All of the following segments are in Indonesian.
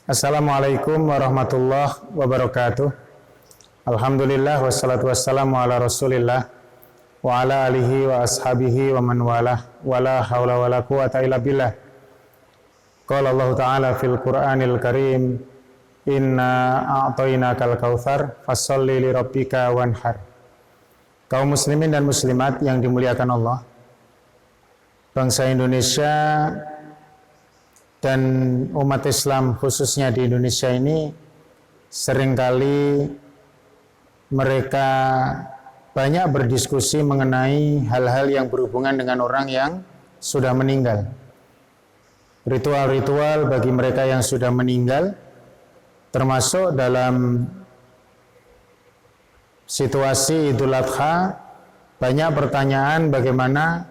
Assalamualaikum warahmatullahi wabarakatuh. Alhamdulillah wassalatu wassalamu ala rasulillah wa ala alihi wa ashabihi wa man walah wa la hawla wa la quwata illa billah. Qala Allah Ta'ala fil Qur'anil Karim, inna a'tainakal kautsar fasholli li rabbika wanhar. Kaum muslimin dan muslimat yang dimuliakan Allah, bangsa Indonesia dan umat Islam khususnya di Indonesia ini seringkali mereka banyak berdiskusi mengenai hal-hal yang berhubungan dengan orang yang sudah meninggal. Ritual-ritual bagi mereka yang sudah meninggal, termasuk dalam situasi Idul Adha, banyak pertanyaan bagaimana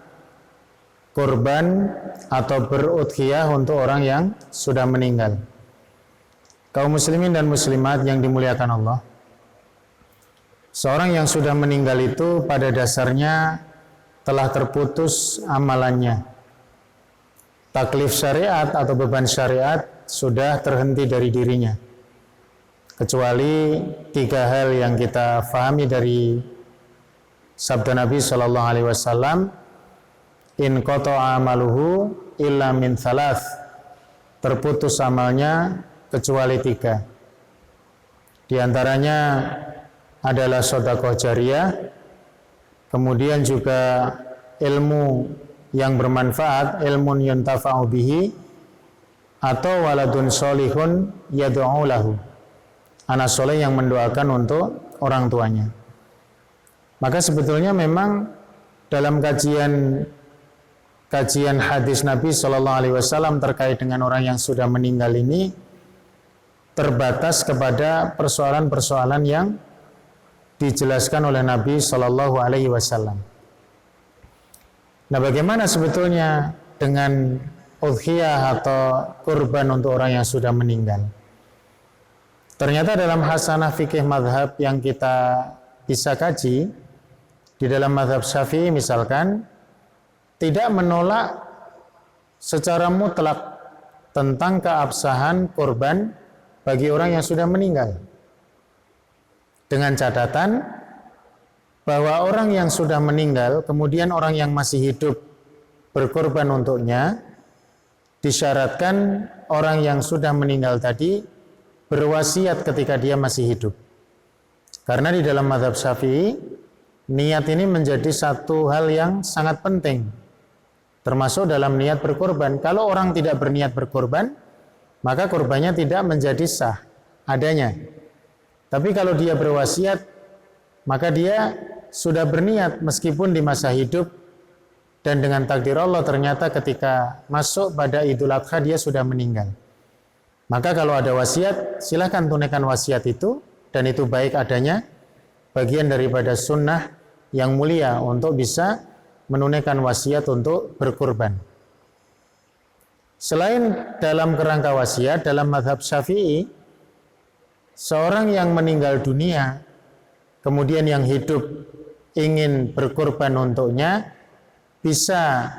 kurban atau berudhiyah untuk orang yang sudah meninggal. Kaum muslimin dan muslimat yang dimuliakan Allah, seorang yang sudah meninggal itu pada dasarnya telah terputus amalannya. Taklif syariat atau beban syariat sudah terhenti dari dirinya, kecuali 3 hal yang kita fahami dari sabda Nabi SAW. In qata'a amaluhu illa min thalath, terputus amalnya kecuali 3. Di antaranya adalah sedekah jariyah, kemudian juga ilmu yang bermanfaat, ilmun yuntafa'u bihi, atau waladun sholihun yad'u lahu, anak soleh yang mendoakan untuk orang tuanya. Maka sebetulnya memang dalam kajian hadis Nabi SAW terkait dengan orang yang sudah meninggal ini terbatas kepada persoalan-persoalan yang dijelaskan oleh Nabi SAW. Nah, bagaimana sebetulnya dengan udhiyah atau kurban untuk orang yang sudah meninggal? Ternyata dalam hasanah fikih madhab yang kita bisa kaji, di dalam madhab Syafi'i misalkan, tidak menolak secara mutlak tentang keabsahan kurban bagi orang yang sudah meninggal, dengan catatan bahwa orang yang sudah meninggal kemudian orang yang masih hidup berkorban untuknya, disyaratkan orang yang sudah meninggal tadi berwasiat ketika dia masih hidup. Karena di dalam mazhab Syafi'i, niat ini menjadi satu hal yang sangat penting, termasuk dalam niat berkorban. Kalau orang tidak berniat berkorban, maka korbannya tidak menjadi sah adanya. Tapi kalau dia berwasiat, maka dia sudah berniat meskipun di masa hidup, dan dengan takdir Allah ternyata ketika masuk pada Idul Adha dia sudah meninggal. Maka kalau ada wasiat, silakan tunaikan wasiat itu, dan itu baik adanya, bagian daripada sunnah yang mulia untuk bisa menunaikan wasiat untuk berkurban. Selain dalam kerangka wasiat, dalam mazhab Syafi'i, seorang yang meninggal dunia kemudian yang hidup ingin berkurban untuknya bisa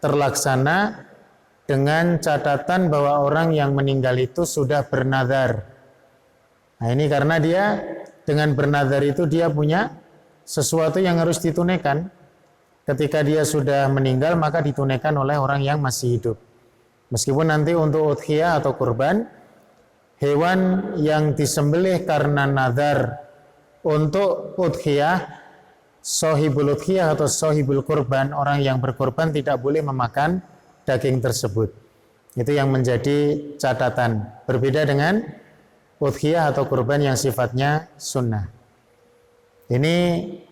terlaksana dengan catatan bahwa orang yang meninggal itu sudah bernazar. Nah, ini karena dia dengan bernazar itu dia punya sesuatu yang harus ditunaikan. Ketika dia sudah meninggal, maka ditunaikan oleh orang yang masih hidup. Meskipun nanti untuk udhiyah atau kurban, hewan yang disembelih karena nazar untuk udhiyah, sohibul udhiyah atau sohibul kurban, orang yang berkurban tidak boleh memakan daging tersebut. Itu yang menjadi catatan. Berbeda dengan udhiyah atau kurban yang sifatnya sunnah. Ini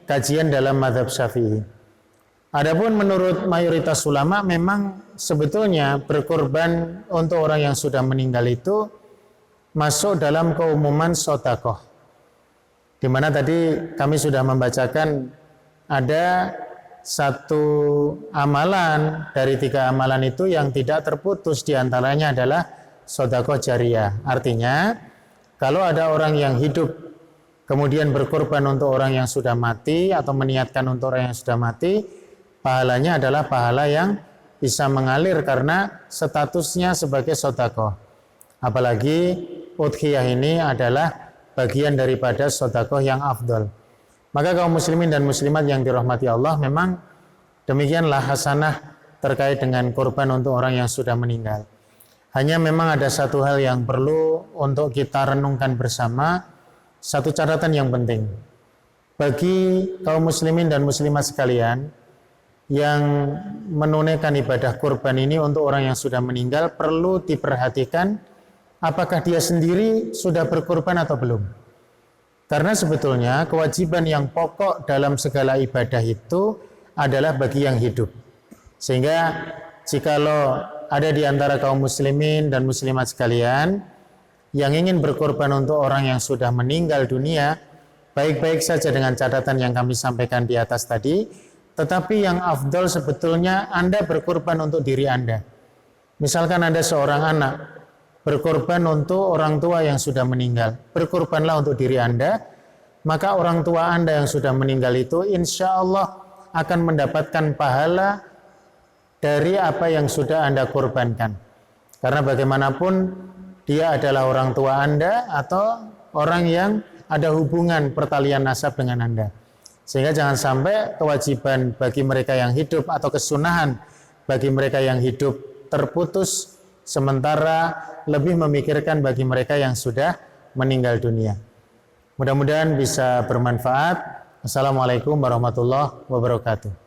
kajian dalam mazhab Syafi'i. Adapun menurut mayoritas ulama, memang sebetulnya berkorban untuk orang yang sudah meninggal itu masuk dalam keumuman sedekah. Di mana tadi kami sudah membacakan ada satu amalan dari 3 amalan itu yang tidak terputus, diantaranya adalah sedekah jariyah. Artinya kalau ada orang yang hidup kemudian berkorban untuk orang yang sudah mati atau meniatkan untuk orang yang sudah mati, pahalanya adalah pahala yang bisa mengalir karena statusnya sebagai sedekah. Apalagi udhiyah ini adalah bagian daripada sedekah yang afdol. Maka kaum muslimin dan muslimat yang dirahmati Allah, memang demikianlah hasanah terkait dengan kurban untuk orang yang sudah meninggal. Hanya memang ada satu hal yang perlu untuk kita renungkan bersama, satu catatan yang penting. Bagi kaum muslimin dan muslimat sekalian yang menunaikan ibadah kurban ini untuk orang yang sudah meninggal, perlu diperhatikan apakah dia sendiri sudah berkurban atau belum. Karena sebetulnya kewajiban yang pokok dalam segala ibadah itu adalah bagi yang hidup. Sehingga jikalau ada di antara kaum muslimin dan muslimat sekalian yang ingin berkorban untuk orang yang sudah meninggal dunia, baik-baik saja dengan catatan yang kami sampaikan di atas tadi, tetapi yang afdol sebetulnya Anda berkorban untuk diri Anda. Misalkan Anda seorang anak, berkorban untuk orang tua yang sudah meninggal, berkorbanlah untuk diri Anda, maka orang tua Anda yang sudah meninggal itu insya Allah akan mendapatkan pahala dari apa yang sudah Anda korbankan. Karena bagaimanapun dia adalah orang tua Anda atau orang yang ada hubungan pertalian nasab dengan Anda. Sehingga jangan sampai kewajiban bagi mereka yang hidup atau kesunahan bagi mereka yang hidup terputus, sementara lebih memikirkan bagi mereka yang sudah meninggal dunia. Mudah-mudahan bisa bermanfaat. Assalamualaikum warahmatullahi wabarakatuh.